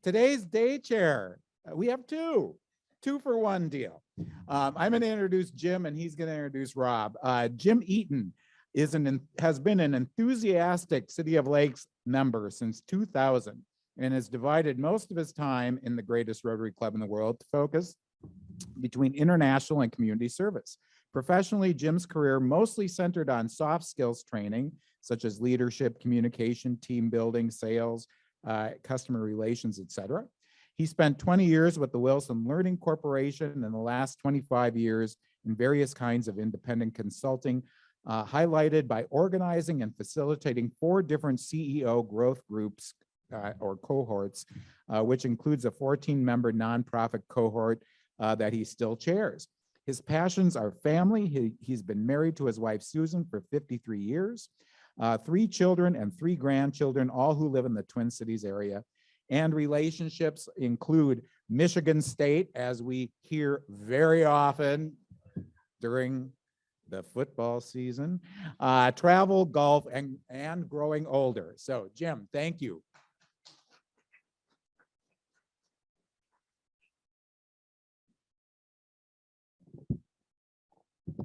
today's day chair. We have two for one deal. I'm going to introduce Jim, and he's going to introduce Rob. Jim Eaton has been an enthusiastic City of Lakes member since 2000 and has divided most of his time in the greatest Rotary Club in the world to focus between international and community service. Professionally, Jim's career mostly centered on soft skills training, such as leadership, communication, team building, sales, customer relations, etc. He spent 20 years with the Wilson Learning Corporation and the last 25 years in various kinds of independent consulting, highlighted by organizing and facilitating 4 different CEO growth groups or cohorts, which includes a 14-member nonprofit cohort that he still chairs. His passions are family. He's been married to his wife, Susan, for 53 years, 3 children and 3 grandchildren, all who live in the Twin Cities area. And relationships include Michigan State, as we hear very often during the football season, travel, golf, and growing older. So, Jim, thank you.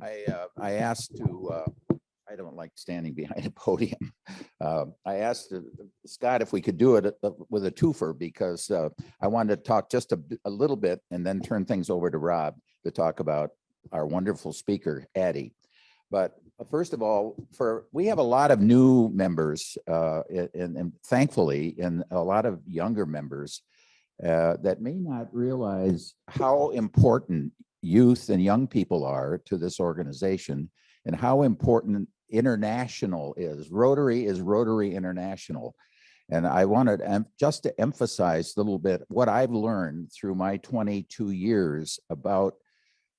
I asked to, I don't like standing behind a podium. I asked Scott if we could do it with a twofer because I wanted to talk just a little bit and then turn things over to Rob to talk about our wonderful speaker, Addy. But first of all, we have a lot of new members and thankfully, and a lot of younger members that may not realize how important youth and young people are to this organization and how important international is. Rotary is Rotary International. And I wanted just to emphasize a little bit what I've learned through my 22 years about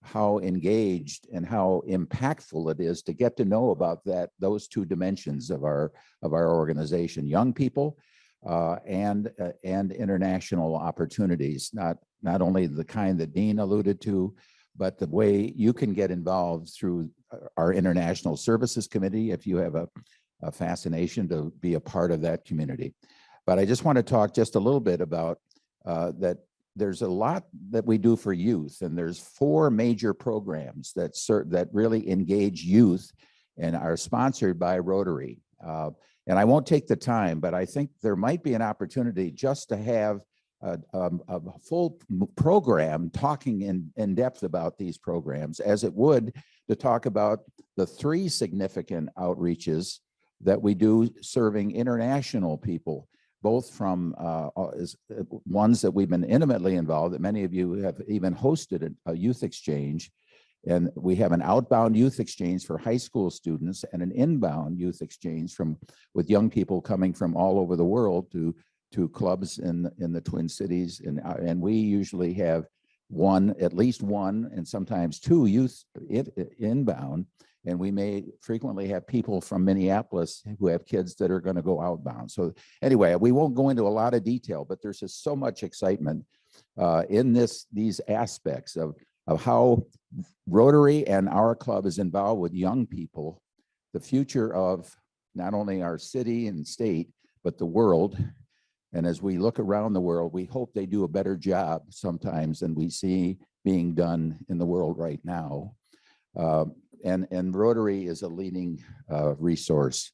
how engaged and how impactful it is to get to know about those 2 dimensions of our organization, young people and international opportunities, not only the kind that Dean alluded to, but the way you can get involved through our International Services Committee if you have a fascination to be a part of that community. But I just want to talk just a little bit about that. There's a lot that we do for youth, and there's 4 major programs that really engage youth and are sponsored by Rotary. And I won't take the time, but I think there might be an opportunity just to have a full program talking in depth about these programs, as it would to talk about the 3 significant outreaches that we do serving international people, both from ones that we've been intimately involved, that many of you have even hosted a youth exchange. And we have an outbound youth exchange for high school students and an inbound youth exchange with young people coming from all over the world to clubs in the Twin Cities. And we usually have at least one, and sometimes 2 youth inbound. And we may frequently have people from Minneapolis who have kids that are going to go outbound. So anyway, we won't go into a lot of detail, but there's just so much excitement in these aspects of how Rotary and our club is involved with young people, the future of not only our city and state, but the world. And as we look around the world, we hope they do a better job sometimes than we see being done in the world right now. And Rotary is a leading resource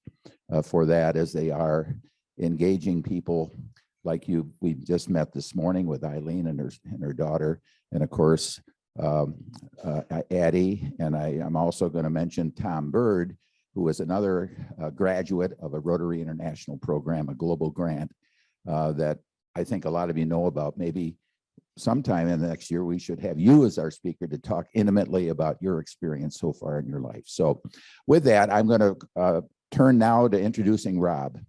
for that, as they are engaging people like you. We just met this morning with Eileen and her daughter, and of course, Addy. And I'm also going to mention Tom Bird, who is another graduate of a Rotary International program, a global grant that I think a lot of you know about. Maybe sometime in the next year, we should have you as our speaker to talk intimately about your experience so far in your life. So with that, I'm going to turn now to introducing Rob.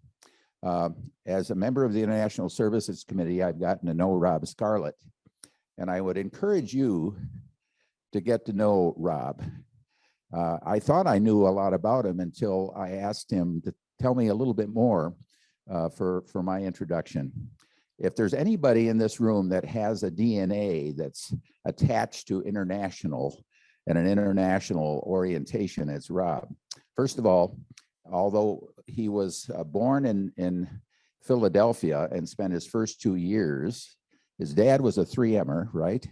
As a member of the International Services Committee, I've gotten to know Rob Scarlett, and I would encourage you to get to know Rob. I thought I knew a lot about him until I asked him to tell me a little bit more for my introduction. If there's anybody in this room that has a DNA that's attached to international and an international orientation, it's Rob. First of all, although he was born in Philadelphia and spent his first 2 years. His dad was a 3M'er, right?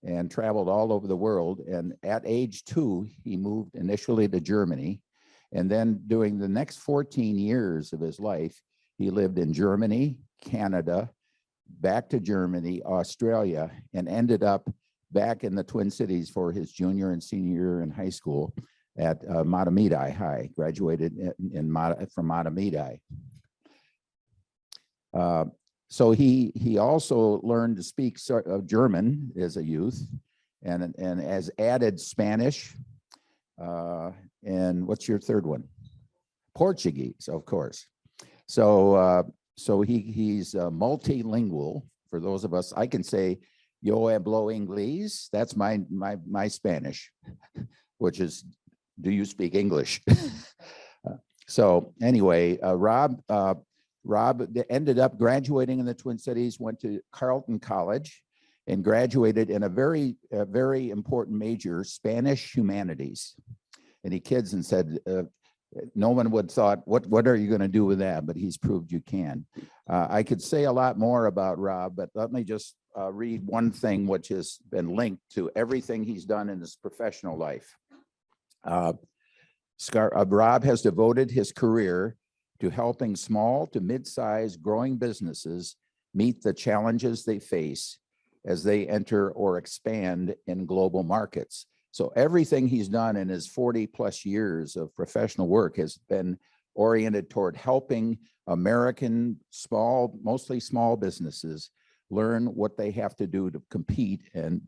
And traveled all over the world. And at age 2, he moved initially to Germany. And then during the next 14 years of his life, he lived in Germany, Canada, back to Germany, Australia, and ended up back in the Twin Cities for his junior and senior year in high school at Matamidi High, graduated from Matamidi. So he also learned to speak German as a youth, and has added Spanish. And what's your third one? Portuguese, of course. So he's multilingual. For those of us, I can say "Yo hablo inglés." That's my Spanish, which is, do you speak English? So anyway, Rob ended up graduating in the Twin Cities, went to Carleton College, and graduated in a very important major, Spanish humanities. And he kids and said, no one would thought, what are you going to do with that? But he's proved you can. I could say a lot more about Rob, but let me just read one thing which has been linked to everything he's done in his professional life. Rob has devoted his career to helping small to mid-sized growing businesses meet the challenges they face as they enter or expand in global markets. So everything he's done in his 40+ years of professional work has been oriented toward helping American mostly small businesses learn what they have to do to compete and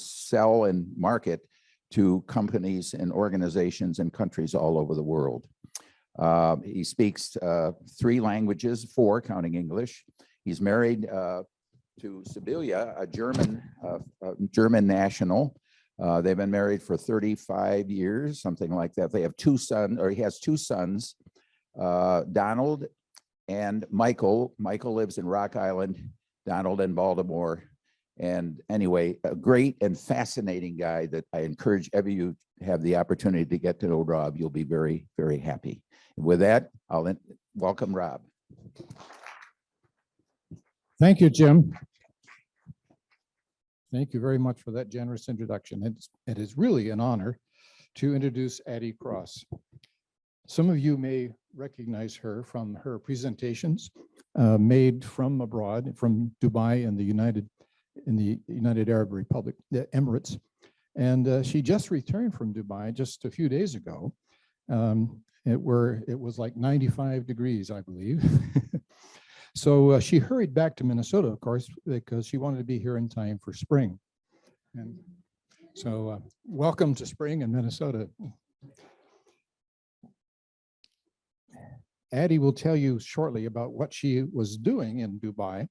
sell and market to companies and organizations and countries all over the world. He speaks 3 languages, 4 counting English. He's married to Sibylla, a German national. They've been married for 35 years, something like that. They have 2 sons, or he has 2 sons, Donald and Michael. Michael lives in Rock Island, Donald in Baltimore. And anyway, a great and fascinating guy that I encourage every you have the opportunity to get to know Rob. You'll be very, very happy. And with that, I'll welcome Rob. Thank you, Jim. Thank you very much for that generous introduction. It is really an honor to introduce Addy Cross. Some of you may recognize her from her presentations made from abroad, from Dubai and the United Arab Republic, the Emirates. And she just returned from Dubai just a few days ago. It was like 95 degrees, I believe. So she hurried back to Minnesota, of course, because she wanted to be here in time for spring. And so welcome to spring in Minnesota. Addy will tell you shortly about what she was doing in Dubai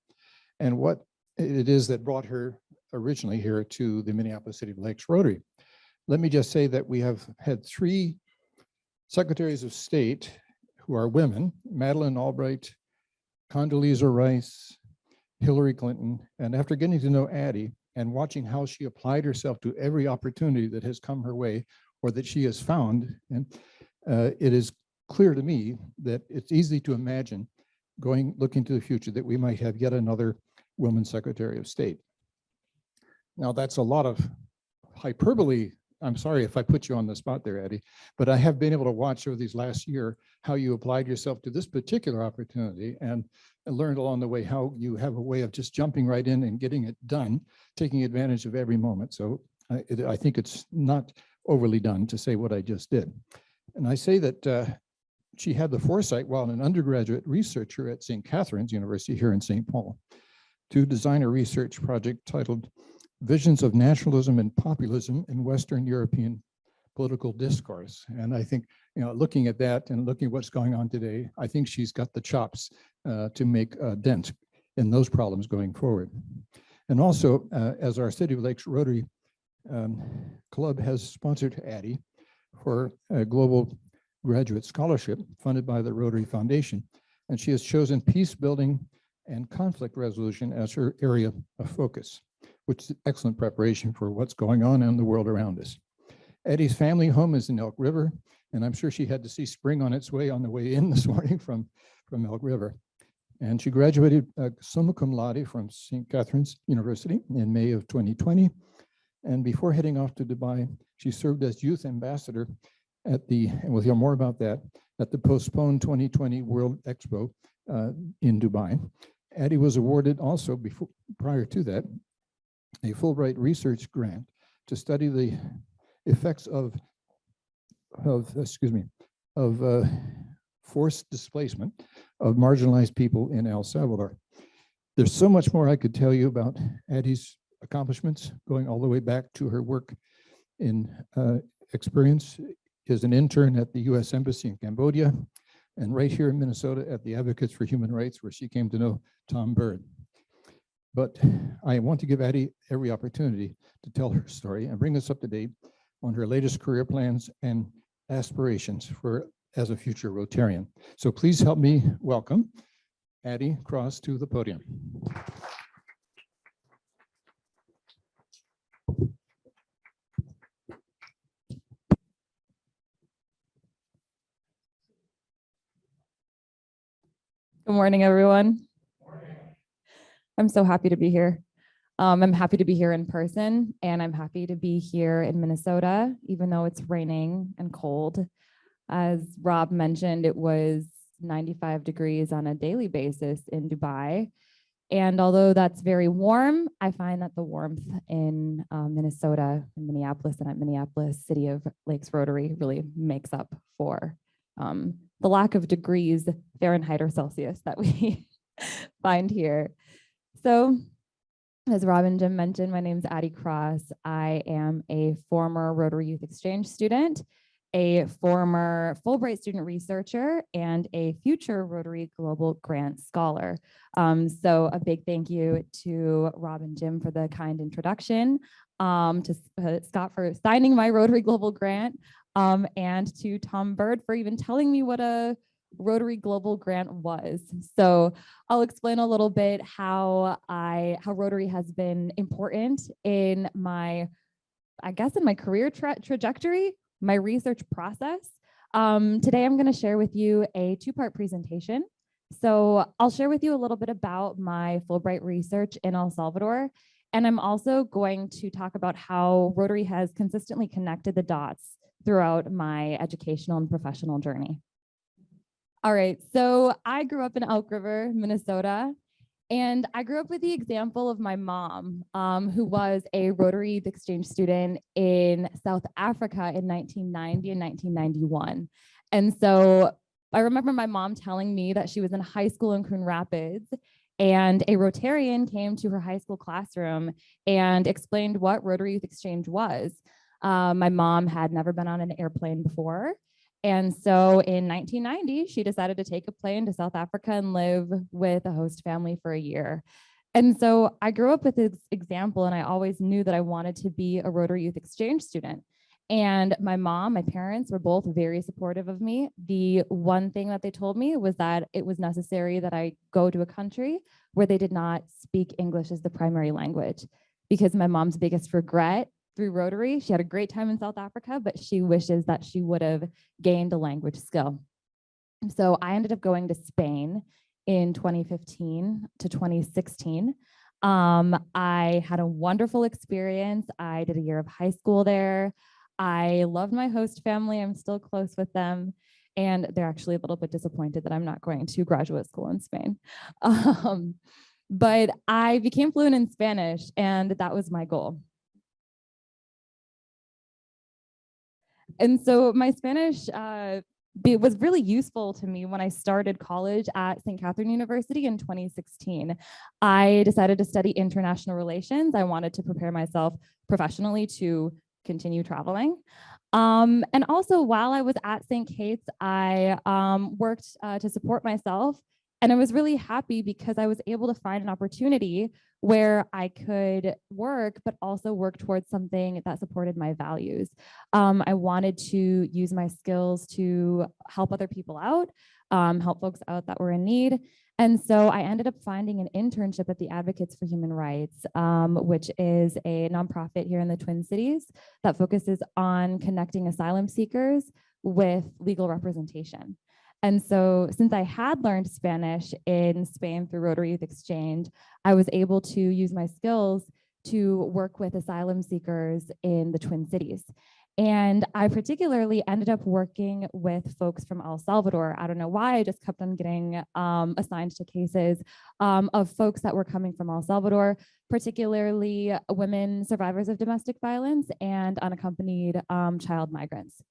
and what it is that brought her originally here to the Minneapolis City Lakes Rotary. Let me just say that we have had 3 secretaries of state who are women: Madeleine Albright, Condoleezza Rice, Hillary Clinton. And after getting to know Addy and watching how she applied herself to every opportunity that has come her way or that she has found, and it is clear to me that it's easy to imagine looking to the future that we might have yet another woman Secretary of State. Now, that's a lot of hyperbole. I'm sorry if I put you on the spot there, Addy, but I have been able to watch over these last year how you applied yourself to this particular opportunity and learned along the way how you have a way of just jumping right in and getting it done, taking advantage of every moment. So I think it's not overly done to say what I just did. And I say that she had the foresight while an undergraduate researcher at St. Catherine's University here in St. Paul to design a research project titled Visions of Nationalism and Populism in Western European Political Discourse. And I think, looking at that and looking at what's going on today, I think she's got the chops to make a dent in those problems going forward. And also, as our City of Lakes Rotary Club has sponsored Addy for a global graduate scholarship funded by the Rotary Foundation, and she has chosen peace building and conflict resolution as her area of focus, which is excellent preparation for what's going on in the world around us. Addy's family home is in Elk River, and I'm sure she had to see spring on its way on the way in this morning from Elk River. And she graduated summa cum laude from St. Catherine's University in May of 2020. And before heading off to Dubai, she served as youth ambassador at the, and we'll hear more about that, at the postponed 2020 World Expo in Dubai. Addy was awarded also prior to that, a Fulbright Research grant to study the effects of forced displacement of marginalized people in El Salvador. There's so much more I could tell you about Addy's accomplishments, going all the way back to her work in experience as an intern at the U.S. Embassy in Cambodia, and right here in Minnesota at the Advocates for Human Rights, where she came to know Tom Bird. But I want to give Addy every opportunity to tell her story and bring us up to date on her latest career plans and aspirations as a future Rotarian. So please help me welcome Addy Cross to the podium. Good morning, everyone. I'm so happy to be here. I'm happy to be here in person, and I'm happy to be here in Minnesota, even though it's raining and cold. As Rob mentioned, it was 95 degrees on a daily basis in Dubai. And although that's very warm, I find that the warmth in Minnesota, in Minneapolis, and at Minneapolis City of Lakes Rotary really makes up for the lack of degrees Fahrenheit or Celsius that we find here. So, as Rob and Jim mentioned, my name is Addy Cross. I am a former Rotary Youth Exchange student, a former Fulbright student researcher, and a future Rotary Global Grant Scholar. So a big thank you to Rob and Jim for the kind introduction, to Scott for signing my Rotary Global Grant, and to Tom Bird for even telling me what a Rotary Global Grant was. So I'll explain a little bit how Rotary has been important in my, in my career trajectory, my research process. Today I'm going to share with you a two-part presentation. So I'll share with you a little bit about my Fulbright research in El Salvador, and I'm also going to talk about how Rotary has consistently connected the dots throughout my educational and professional journey. All right, so I grew up in Elk River, Minnesota, and I grew up with the example of my mom, who was a Rotary Youth Exchange student in South Africa in 1990 and 1991. And so I remember my mom telling me that she was in high school in Coon Rapids, and a Rotarian came to her high school classroom and explained what Rotary Youth Exchange was. My mom had never been on an airplane before. And so in 1990, she decided to take a plane to South Africa and live with a host family for a year. And so I grew up with this example, and I always knew that I wanted to be a Rotary Youth Exchange student. And my mom, my parents were both very supportive of me. The one thing that they told me was that it was necessary that I go to a country where they did not speak English as the primary language, because my mom's biggest regret through Rotary, she had a great time in South Africa, but she wishes that she would have gained a language skill. So I ended up going to Spain in 2015 to 2016. I had a wonderful experience. I did a year of high school there. I loved my host family. I'm still close with them. And they're actually a little bit disappointed that I'm not going to graduate school in Spain. But I became fluent in Spanish, and that was my goal. And so my Spanish was really useful to me when I started college at St. Catherine University in 2016. I decided to study international relations. I wanted to prepare myself professionally to continue traveling. And also while I was at St. Kate's, I worked to support myself. And I was really happy because I was able to find an opportunity where I could work, but also work towards something that supported my values. I wanted to use my skills to help other people out, help folks out that were in need. And so I ended up finding an internship at the Advocates for Human Rights, which is a nonprofit here in the Twin Cities that focuses on connecting asylum seekers with legal representation. And so since I had learned Spanish in Spain through Rotary Youth Exchange, I was able to use my skills to work with asylum seekers in the Twin Cities. And I particularly ended up working with folks from El Salvador. I don't know why, I just kept on getting assigned to cases of folks that were coming from El Salvador, particularly women survivors of domestic violence and unaccompanied child migrants.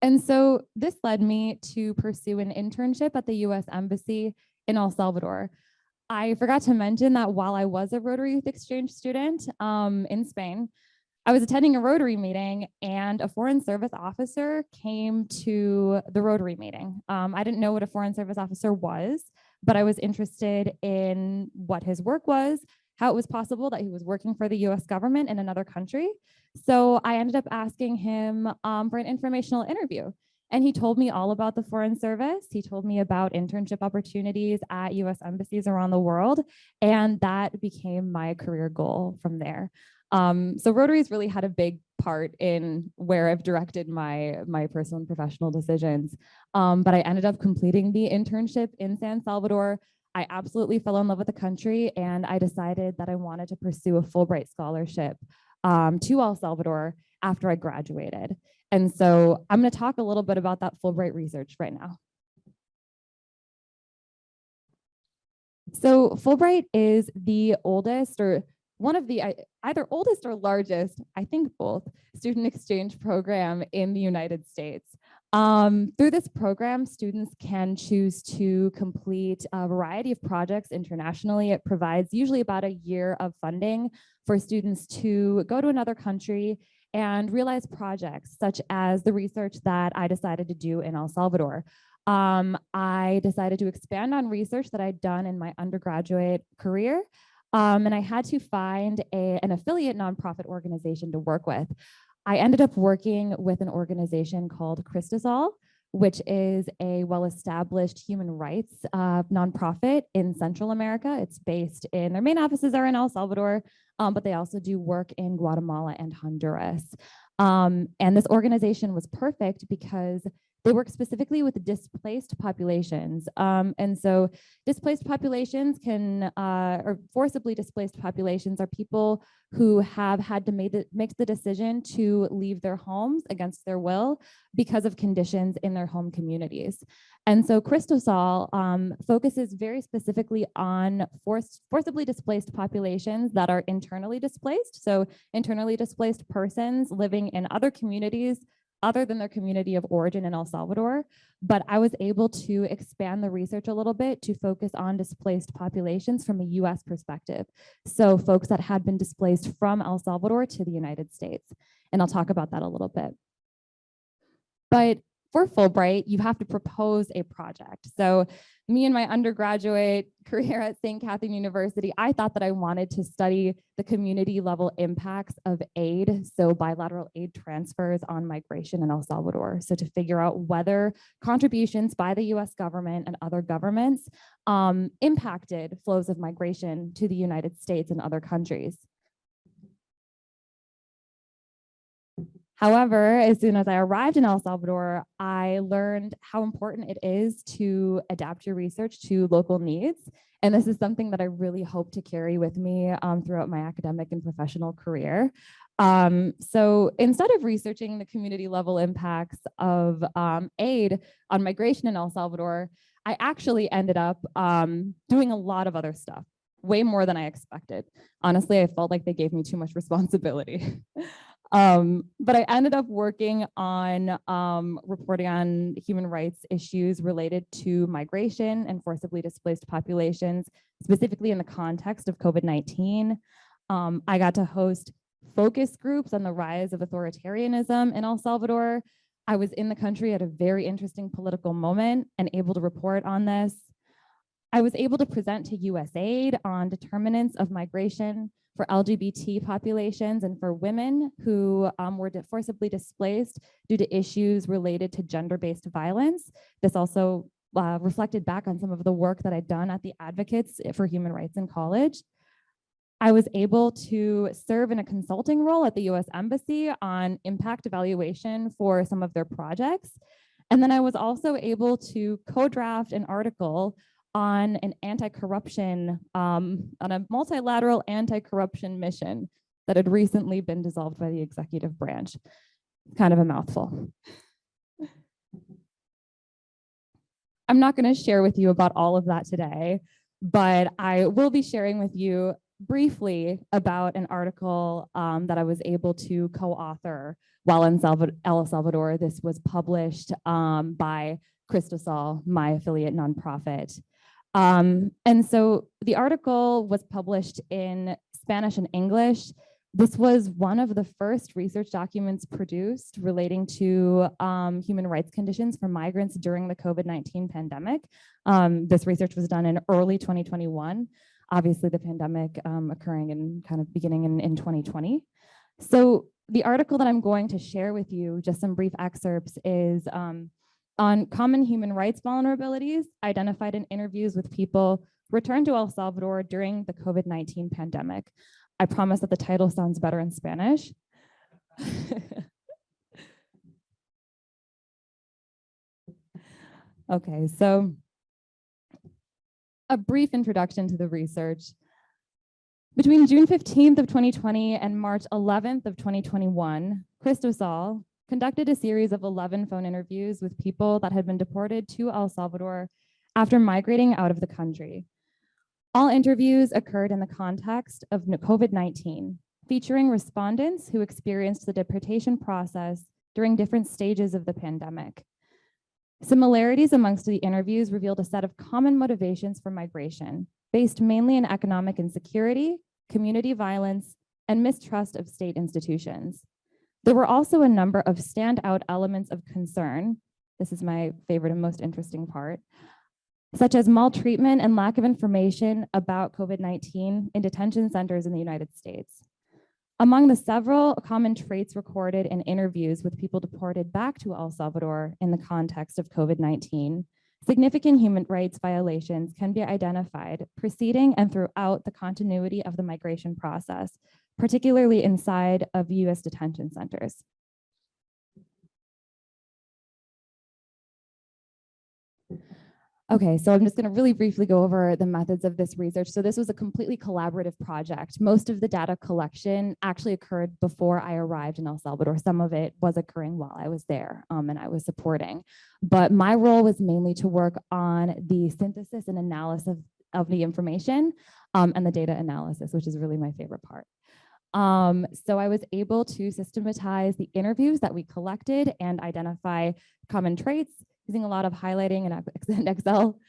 And so this led me to pursue an internship at the US Embassy in El Salvador. I forgot to mention that while I was a Rotary Youth Exchange student in Spain, I was attending a Rotary meeting and a Foreign Service officer came to the Rotary meeting. I didn't know what a Foreign Service officer was, but I was interested in what his work was, how it was possible that he was working for the US government in another country. So I ended up asking him for an informational interview. And he told me all about the Foreign Service. He told me about internship opportunities at US embassies around the world. And that became my career goal from there. So Rotary's really had a big part in where I've directed my personal and professional decisions. But I ended up completing the internship in San Salvador. I absolutely fell in love with the country, and I decided that I wanted to pursue a Fulbright scholarship to El Salvador after I graduated. And so I'm going to talk a little bit about that Fulbright research right now. So Fulbright is the oldest, or one of the either oldest or largest, I think both, student exchange program in the United States. Through this program, students can choose to complete a variety of projects internationally. It provides usually about a year of funding for students to go to another country and realize projects such as the research that I decided to do in El Salvador. I decided to expand on research that I'd done in my undergraduate career, and I had to find an affiliate nonprofit organization to work with. I ended up working with an organization called Christosol, which is a well-established human rights nonprofit in Central America. It's based in, their main offices are in El Salvador, but they also do work in Guatemala and Honduras. And this organization was perfect because they work specifically with displaced populations. And so displaced populations or forcibly displaced populations are people who have had to make the decision to leave their homes against their will because of conditions in their home communities. And so Christosol focuses very specifically on forcibly displaced populations that are internally displaced. So internally displaced persons living in other communities other than their community of origin in El Salvador. But I was able to expand the research a little bit to focus on displaced populations from a US perspective. So folks that had been displaced from El Salvador to the United States. And I'll talk about that a little bit. But for Fulbright, you have to propose a project. So me in my undergraduate career at St. Catherine University, I thought that I wanted to study the community level impacts of aid, so bilateral aid transfers on migration in El Salvador. So to figure out whether contributions by the US government and other governments impacted flows of migration to the United States and other countries. However, as soon as I arrived in El Salvador, I learned how important it is to adapt your research to local needs. And this is something that I really hope to carry with me throughout my academic and professional career. So instead of researching the community level impacts of aid on migration in El Salvador, I actually ended up doing a lot of other stuff, way more than I expected. Honestly, I felt like they gave me too much responsibility. But I ended up working on reporting on human rights issues related to migration and forcibly displaced populations, specifically in the context of COVID-19. I got to host focus groups on the rise of authoritarianism in El Salvador. I was in the country at a very interesting political moment and able to report on this. I was able to present to USAID on determinants of migration for LGBT populations and for women who were forcibly displaced due to issues related to gender-based violence. This also reflected back on some of the work that I'd done at the Advocates for Human Rights in College. I was able to serve in a consulting role at the US Embassy on impact evaluation for some of their projects. And then I was also able to co-draft an article on an anti-corruption, on a multilateral anti-corruption mission that had recently been dissolved by the executive branch. Kind of a mouthful. I'm not going to share with you about all of that today, but I will be sharing with you briefly about an article that I was able to co-author while in El Salvador. This was published by Cristosal, my affiliate nonprofit. And so the article was published in Spanish and English. This was one of the first research documents produced relating to human rights conditions for migrants during the COVID-19 pandemic. This research was done in early 2021, obviously the pandemic occurring and kind of beginning in 2020. So the article that I'm going to share with you, just some brief excerpts, is on common human rights vulnerabilities identified in interviews with people returned to El Salvador during the COVID-19 pandemic. I promise that the title sounds better in Spanish. Okay, so a brief introduction to the research. Between June 15th of 2020 and March 11th of 2021, Cristosal conducted a series of 11 phone interviews with people that had been deported to El Salvador after migrating out of the country. All interviews occurred in the context of COVID-19, featuring respondents who experienced the deportation process during different stages of the pandemic. Similarities amongst the interviews revealed a set of common motivations for migration, based mainly in economic insecurity, community violence, and mistrust of state institutions. There were also a number of standout elements of concern. This is my favorite and most interesting part, such as maltreatment and lack of information about COVID-19 in detention centers in the United States. Among the several common traits recorded in interviews with people deported back to El Salvador in the context of COVID-19, significant human rights violations can be identified preceding and throughout the continuity of the migration process, particularly inside of US detention centers. Okay, so I'm just going to really briefly go over the methods of this research. So this was a completely collaborative project. Most of the data collection actually occurred before I arrived in El Salvador. Some of it was occurring while I was there and I was supporting. But my role was mainly to work on the synthesis and analysis of the information and the data analysis, which is really my favorite part. So I was able to systematize the interviews that we collected and identify common traits, using a lot of highlighting and Excel,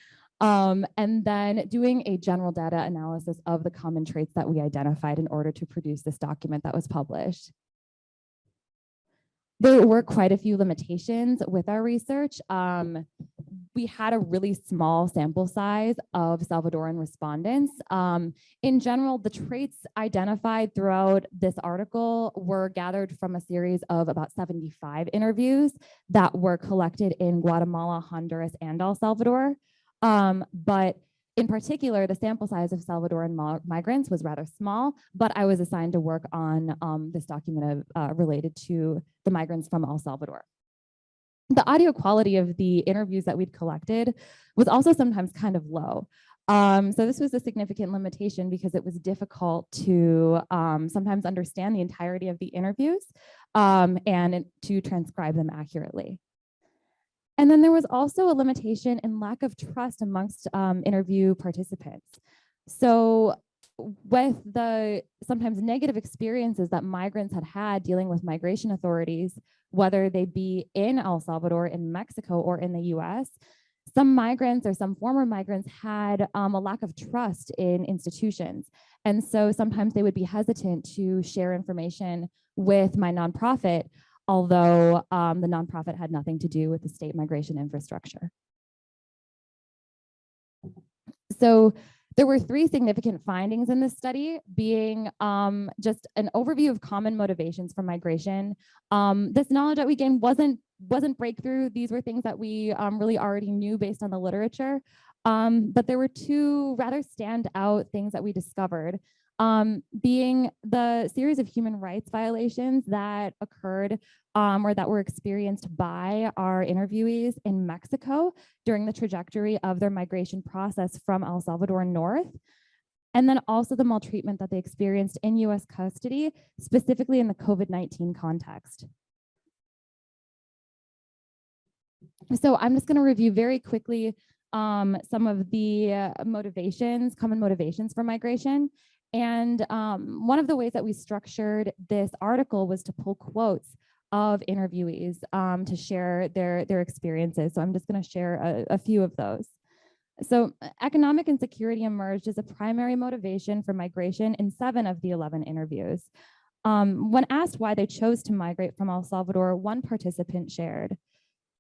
and then doing a general data analysis of the common traits that we identified in order to produce this document that was published. There were quite a few limitations with our research. We had a really small sample size of Salvadoran respondents. In general, the traits identified throughout this article were gathered from a series of about 75 interviews that were collected in Guatemala, Honduras, and El Salvador. But in particular, the sample size of Salvadoran migrants was rather small, but I was assigned to work on this document related to the migrants from El Salvador. The audio quality of the interviews that we'd collected was also sometimes kind of low. So this was a significant limitation because it was difficult to sometimes understand the entirety of the interviews and to transcribe them accurately. And then there was also a limitation in lack of trust amongst interview participants. So with the sometimes negative experiences that migrants had had dealing with migration authorities, whether they be in El Salvador, in Mexico, or in the US, some migrants or some former migrants had a lack of trust in institutions. And so sometimes they would be hesitant to share information with my nonprofit, although the nonprofit had nothing to do with the state migration infrastructure. So there were three significant findings in this study, being just an overview of common motivations for migration. This knowledge that we gained wasn't breakthrough. These were things that we really already knew based on the literature. But there were two rather standout things that we discovered. being the series of human rights violations that occurred or that were experienced by our interviewees in Mexico during the trajectory of their migration process from El Salvador north. And then also the maltreatment that they experienced in US custody, specifically in the COVID-19 context. So I'm just going to review very quickly some of the common motivations for migration. And one of the ways that we structured this article was to pull quotes of interviewees to share their experiences. So I'm just going to share a few of those. So economic insecurity emerged as a primary motivation for migration in 7 of the 11 interviews. When asked why they chose to migrate from El Salvador, one participant shared,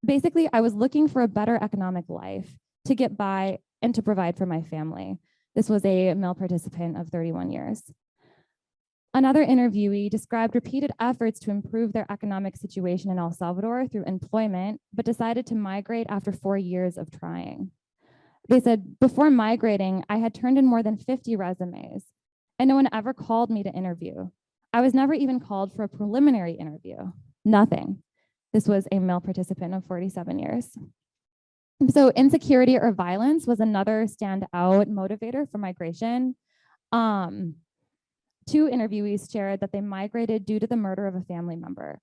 basically, I was looking for a better economic life to get by and to provide for my family. This was a male participant of 31 years. Another interviewee described repeated efforts to improve their economic situation in El Salvador through employment, but decided to migrate after 4 years of trying. They said, before migrating, I had turned in more than 50 resumes, and no one ever called me to interview. I was never even called for a preliminary interview, nothing. This was a male participant of 47 years. So insecurity or violence was another standout motivator for migration. 2 interviewees shared that they migrated due to the murder of a family member.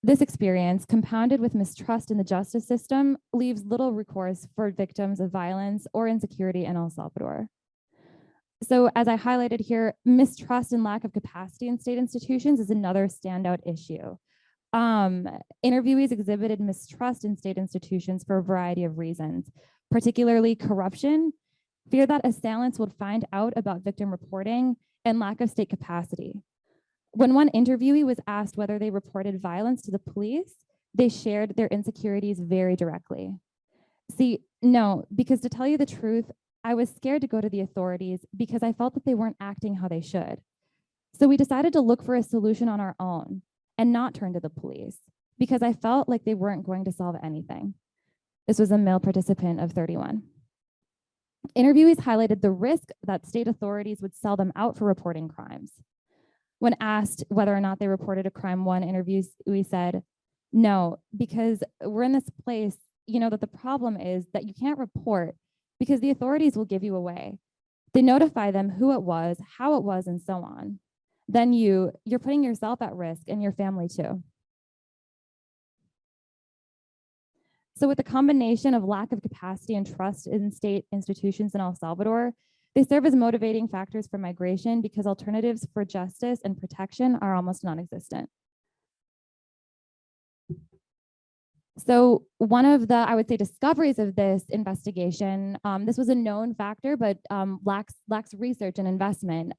This experience, compounded with mistrust in the justice system, leaves little recourse for victims of violence or insecurity in El Salvador. So as I highlighted here, mistrust and lack of capacity in state institutions is another standout issue. Interviewees exhibited mistrust in state institutions for a variety of reasons, particularly corruption, fear that assailants would find out about victim reporting, and lack of state capacity. When one interviewee was asked whether they reported violence to the police, they shared their insecurities very directly. See, no, because to tell you the truth, I was scared to go to the authorities because I felt that they weren't acting how they should. So we decided to look for a solution on our own and not turn to the police because I felt like they weren't going to solve anything. This was a male participant of 31. Interviewees highlighted the risk that state authorities would sell them out for reporting crimes. When asked whether or not they reported a crime, one interviewee said, no, because we're in this place, you know, that the problem is that you can't report because the authorities will give you away. They notify them who it was, how it was, and so on. Then you're putting yourself at risk and your family too. So with the combination of lack of capacity and trust in state institutions in El Salvador, they serve as motivating factors for migration because alternatives for justice and protection are almost non-existent. So one of the, I would say, discoveries of this investigation, this was a known factor, but lacks research and investment,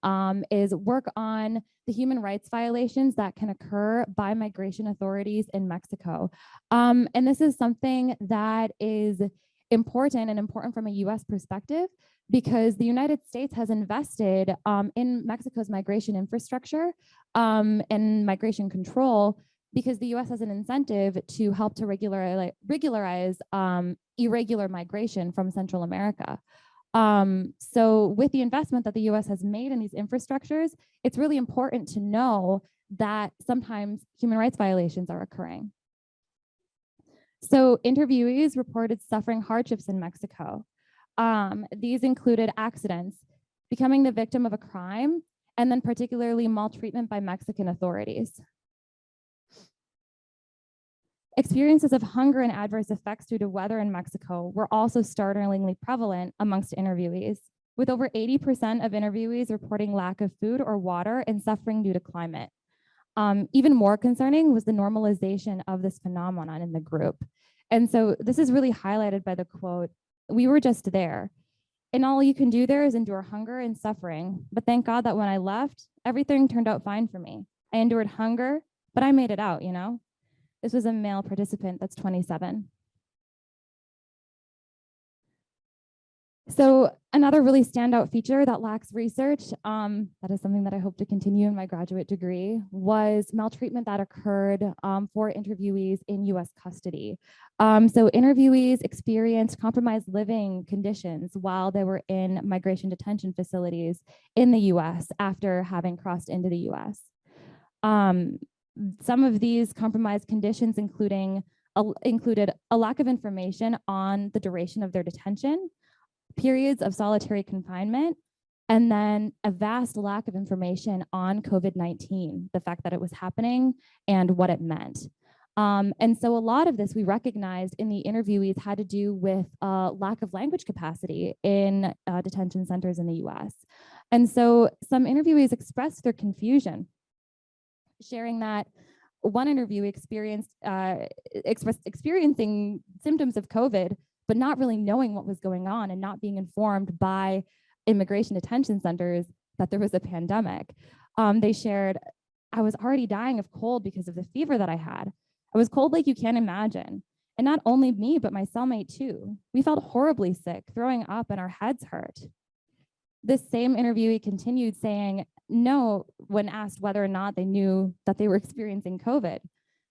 is work on the human rights violations that can occur by migration authorities in Mexico. And this is something that is important from a US perspective, because the United States has invested in Mexico's migration infrastructure and migration control, because the US has an incentive to help to regularize irregular migration from Central America. So with the investment that the US has made in these infrastructures, it's really important to know that sometimes human rights violations are occurring. So interviewees reported suffering hardships in Mexico. These included accidents, becoming the victim of a crime, and then particularly maltreatment by Mexican authorities. Experiences of hunger and adverse effects due to weather in Mexico were also startlingly prevalent amongst interviewees, with over 80% of interviewees reporting lack of food or water and suffering due to climate. Even more concerning was the normalization of this phenomenon in the group. And so this is really highlighted by the quote, "We were just there, and all you can do there is endure hunger and suffering. But thank God that when I left, everything turned out fine for me. I endured hunger, but I made it out, you know?" This was a male participant that's 27. So another really standout feature that lacks research, that is something that I hope to continue in my graduate degree, was maltreatment that occurred for interviewees in US custody. So interviewees experienced compromised living conditions while they were in migration detention facilities in the US after having crossed into the US. Some of these compromised conditions included a lack of information on the duration of their detention, periods of solitary confinement, and then a vast lack of information on COVID-19, the fact that it was happening and what it meant. And so a lot of this we recognized in the interviewees had to do with lack of language capacity in detention centers in the US. And so some interviewees expressed their confusion, sharing that one interviewee experiencing symptoms of COVID, but not really knowing what was going on and not being informed by immigration detention centers that there was a pandemic. They shared, I was already dying of cold because of the fever that I had. I was cold like you can't imagine. And not only me, but my cellmate too. We felt horribly sick, throwing up, and our heads hurt. This same interviewee continued saying no when asked whether or not they knew that they were experiencing COVID.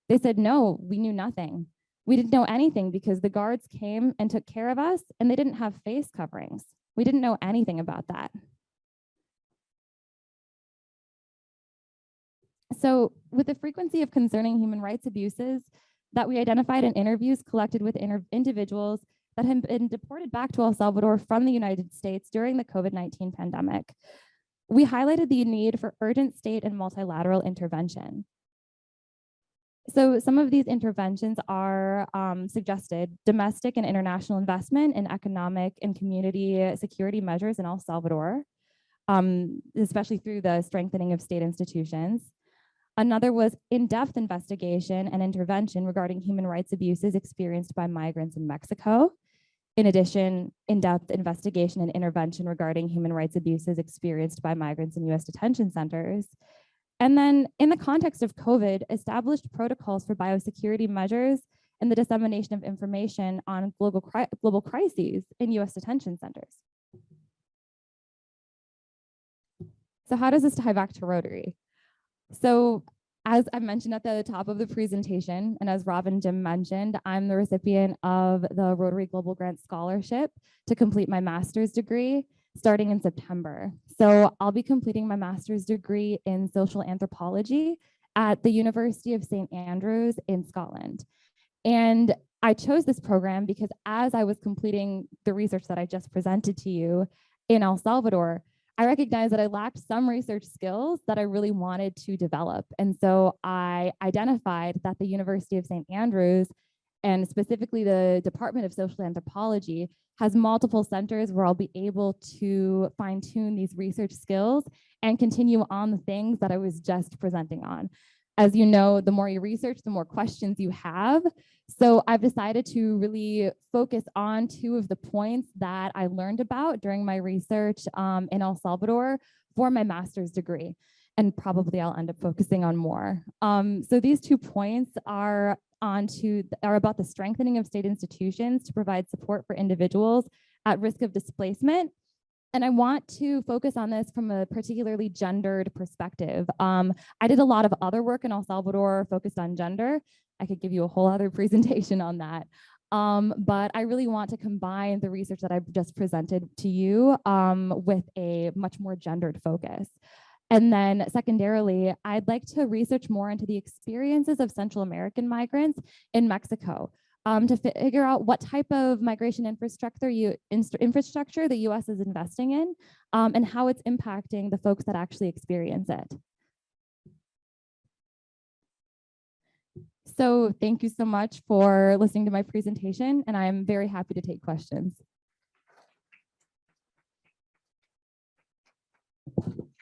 They said, no, we knew nothing. We didn't know anything because the guards came and took care of us and they didn't have face coverings. We didn't know anything about that. So with the frequency of concerning human rights abuses that we identified in interviews collected with individuals that have been deported back to El Salvador from the United States during the COVID-19 pandemic, we highlighted the need for urgent state and multilateral intervention. So some of these interventions are suggested: domestic and international investment in economic and community security measures in El Salvador, especially through the strengthening of state institutions. Another was in-depth investigation and intervention regarding human rights abuses experienced by migrants in Mexico. In addition, in-depth investigation and intervention regarding human rights abuses experienced by migrants in US detention centers. And then in the context of COVID, established protocols for biosecurity measures and the dissemination of information on global crises in US detention centers. So how does this tie back to Rotary? So as I mentioned at the top of the presentation, and as Rob and Jim mentioned, I'm the recipient of the Rotary Global Grant Scholarship to complete my master's degree starting in September. So I'll be completing my master's degree in social anthropology at the University of St. Andrews in Scotland. And I chose this program because as I was completing the research that I just presented to you in El Salvador, I recognized that I lacked some research skills that I really wanted to develop. And so I identified that the University of St. Andrews, and specifically the Department of Social Anthropology, has multiple centers where I'll be able to fine-tune these research skills and continue on the things that I was just presenting on. As you know, the more you research, the more questions you have. So I've decided to really focus on two of the points that I learned about during my research in El Salvador for my master's degree. And probably I'll end up focusing on more. So these 2 points are about the strengthening of state institutions to provide support for individuals at risk of displacement. And I want to focus on this from a particularly gendered perspective. I did a lot of other work in El Salvador focused on gender. I could give you a whole other presentation on that. But I really want to combine the research that I've just presented to you with a much more gendered focus. And then secondarily, I'd like to research more into the experiences of Central American migrants in Mexico to figure out what type of migration infrastructure the US is investing in and how it's impacting the folks that actually experience it. So thank you so much for listening to my presentation, and I'm very happy to take questions.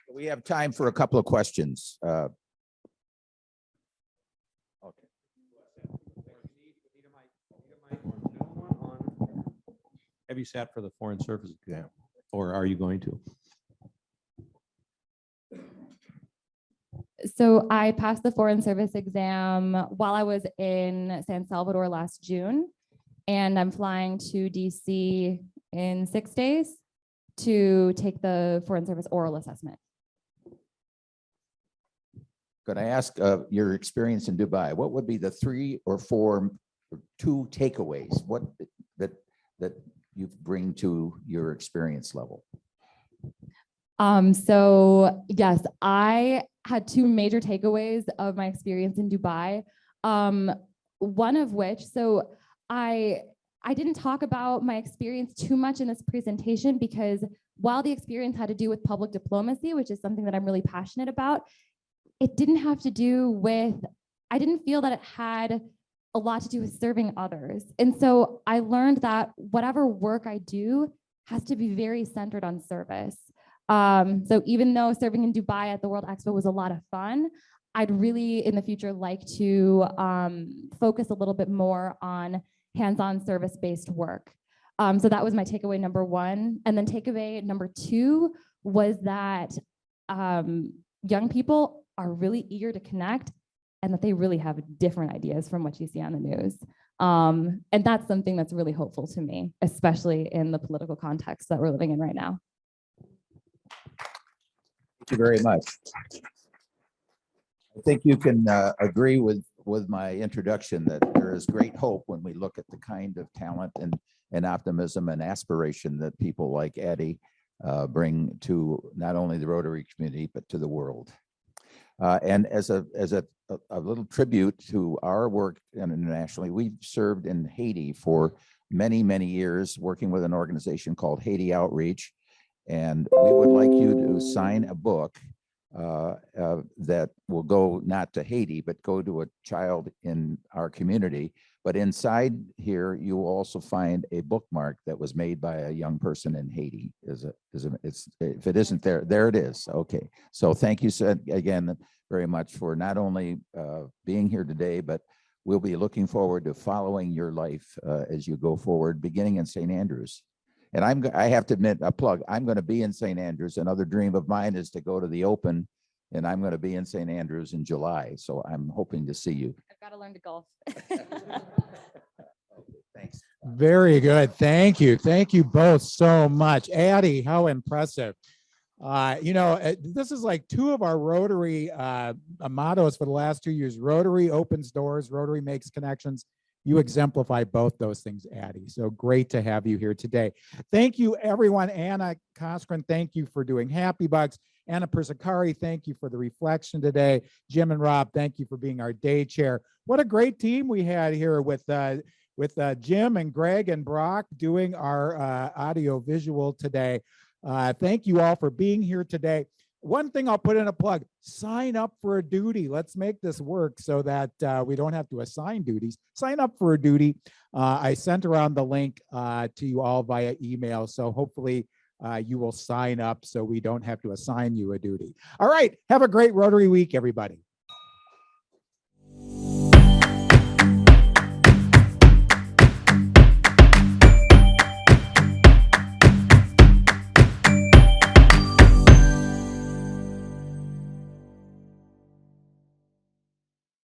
We have time for a couple of questions. Okay. Have you sat for the Foreign Service exam, or are you going to? So I passed the Foreign Service exam while I was in San Salvador last June, and I'm flying to DC in 6 days to take the Foreign Service oral assessment. Could I ask your experience in Dubai? What would be the 3 or 4 or 2 takeaways? What that you bring to your experience level? So yes, I had 2 major takeaways of my experience in Dubai. One of which, so I didn't talk about my experience too much in this presentation because while the experience had to do with public diplomacy, which is something that I'm really passionate about, it didn't have to do with, I didn't feel that it had a lot to do with serving others. And so I learned that whatever work I do has to be very centered on service. So even though serving in Dubai at the World Expo was a lot of fun, I'd really in the future like to focus a little bit more on hands-on service-based work. So that was my takeaway number 1. And then takeaway number 2 was that young people are really eager to connect and that they really have different ideas from what you see on the news. And that's something that's really hopeful to me, especially in the political context that we're living in right now. Thank you very much. I think you can agree with my introduction that there is great hope when we look at the kind of talent and optimism and aspiration that people like Addy bring to not only the Rotary community, but to the world. And as a little tribute to our work internationally, we've served in Haiti for many, many years, working with an organization called Haiti Outreach. And we would like you to sign a book that will go not to Haiti, but go to a child in our community. But inside here, you will also find a bookmark that was made by a young person in Haiti. If it isn't there, there it is. Okay. So thank you again very much for not only being here today, but we'll be looking forward to following your life as you go forward, beginning in St. Andrews. And I have to admit, a plug, I'm going to be in St. Andrews. Another dream of mine is to go to the Open, and I'm going to be in St. Andrews in July. So I'm hoping to see you. I've got to learn to golf. Thanks. Very good. Thank you. Thank you both so much. Addy, how impressive. This is like 2 of our Rotary mottos for the last 2 years. Rotary opens doors, Rotary makes connections. You exemplify both those things, Addy. So great to have you here today. Thank you, everyone. Anna Coskren, thank you for doing Happy Bugs. Anna Persicari, thank you for the reflection today. Jim and Rob, thank you for being our day chair. What a great team we had here with Jim and Greg and Brock doing our audio visual today. Thank you all for being here today. One thing I'll put in a plug, sign up for a duty. Let's make this work so that we don't have to assign duties. Sign up for a duty. I sent around the link to you all via email. So hopefully you will sign up so we don't have to assign you a duty. All right. Have a great Rotary week, everybody.